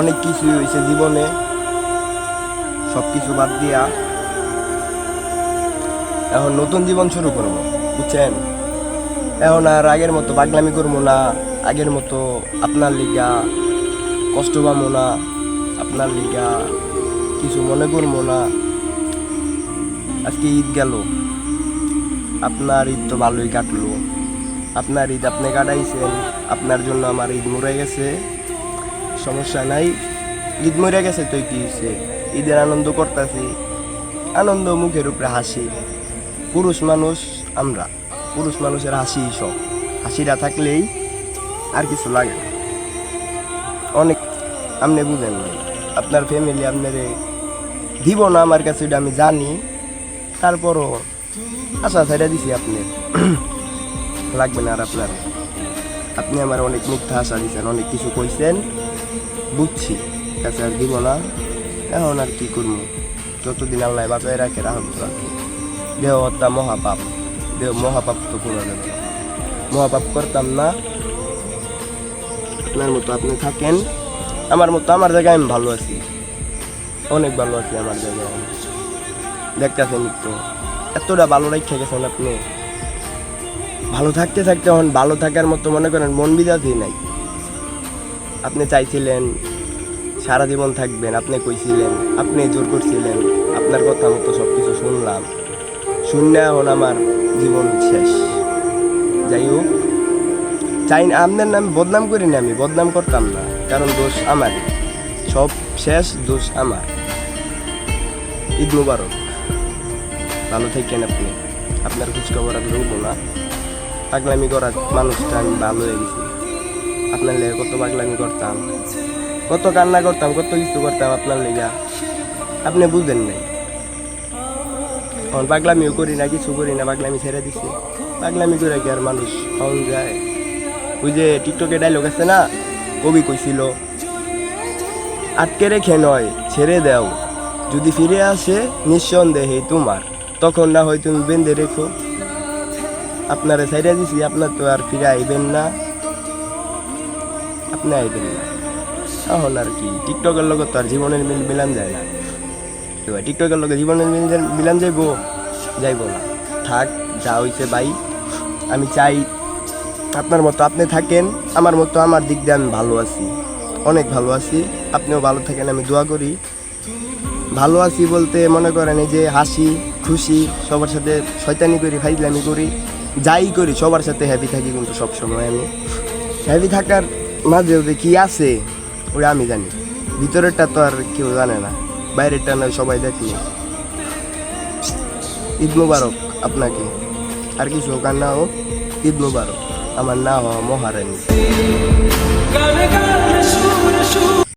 অনেক কিছু হয়েছে জীবনে, সব কিছু বাদ দিয়া এখন নতুন জীবন শুরু করব, বুঝছেন? এখন আর আগের মতো পাগলামি করবো না, আগের মতো আপনার লিগা কষ্ট পাবো না, আপনার লিগা কিছু মনে করবো না। আজকে ঈদ গেল, আপনার ঈদ তো ভালোই কাটলো, আপনার ঈদ আপনি কাটাইছেন, আপনার জন্য আমার ঈদ মরে গেছে, সমস্যা নাই। ঈদ মরে গেছে তো কি হয়েছে, ঈদের আনন্দ করতেছি, আনন্দ মুখের উপরে হাসি। পুরুষ মানুষ আমরা, পুরুষ মানুষের হাসি সব, হাসিটা থাকলেই আর কিছু লাগে না। অনেক আপনি বুঝেন না, আপনার ফ্যামিলি আপনারে দিব না আমার কাছে, এটা আমি জানি, তারপরও আশা ছেড়ে দিছি আপনার লাগবে না আর আপনার। আপনি আমার অনেক মিথ্যা আশা দিচ্ছেন, অনেক কিছু কইছেন, বুঝছি, কাছে আর দিব না। এখন আর কি করবো, যতদিন আল্লাহ বাঁচায় রাখে রাখুন তো রাখি। দেহ হত্যা মহাপাপ, দেহ মহাপাপ তো করা যাবে না, মহাপাপ করতাম না। আপনার মতো আপনি থাকেন, আমার মতো আমার জায়গায় আমি ভালো আছি, অনেক ভালো আছি আমার জায়গায়। দেখতেছেন তো এতটা ভালো রেখে গেছেন আপনি, ভালো থাকতে থাকতে এখন ভালো থাকার মতো মনে করেন মন বিদাতি নাই। আপনি চাইছিলেন সারা জীবন থাকবেন, আপনি কইছিলেন, আপনি জোর করছিলেন, আপনার কথা মতো সব কিছু শুনলাম, শুনে এখন আমার জীবন শেষ। যাই হোক, চাই না আপনার নাম বদনাম করি না, আমি বদনাম করতাম না, কারণ দোষ আমার, সব শেষ, দোষ আমার। ঈদ মুবারক, ভালো থাকেন আপনি, আপনার খোঁজখবর আর লড়বো না। পাগলামি করার মানুষটা আমি ভালো হয়ে গেছি, আপনার লেগে কত পাগলামি করতাম, কত কান্না করতাম, কত কিছু করতাম আপনার লেগা, আপনি বুঝলেন নাই। এখন পাগলামিও করি না, কিছু করি না, পাগলামি ছেড়ে দিছি। পাগলামি করে কি আর মানুষ পাওয়া যায়? ওই যে টিকটকে ডায়লগ আছে না, কবি কইছিল, আটকে রেখে নয় ছেড়ে দাও, যদি ফিরে আসে নিঃসন্দেহে তোমার, তখন না হয় তুমি বেঁধে রেখো। আপনারা ছেড়ে দিছি, আপনার তো আর ফিরে আইবেন না, আপনি আইবেন না। এখন আর কি, টিকটকের লোক তো আর জীবনের মিল মিলান যায় না, টিকটকের লোক জীবনের মিলান যাইবো না। থাক, যা হইছে ভাই, আমি চাই আপনার মতো আপনি থাকেন, আমার মতো আমার দিক দিয়ে আমি ভালো আছি, অনেক ভালো আছি, আপনিও ভালো থাকেন, আমি দোয়া করি। ভালো আছি বলতে মনে করেন এই যে হাসি খুশি, সবার সাথে শয়তানি করি, ফাইজলামি করি, যাই করি সবার সাথে হ্যাপি থাকি, কিন্তু সবসময় আমি হ্যাপি থাকার মাঝেও যে কী আছে ওটা আমি জানি, ভিতরেরটা তো আর কেউ জানে না, বাইরেরটা নয় সবাই দেখলো। ঈদ মুবারক আপনাকে, আর কিছু হোক আর না হোক, ঈদ মুবারক। আমার না হওয়া মহারানী।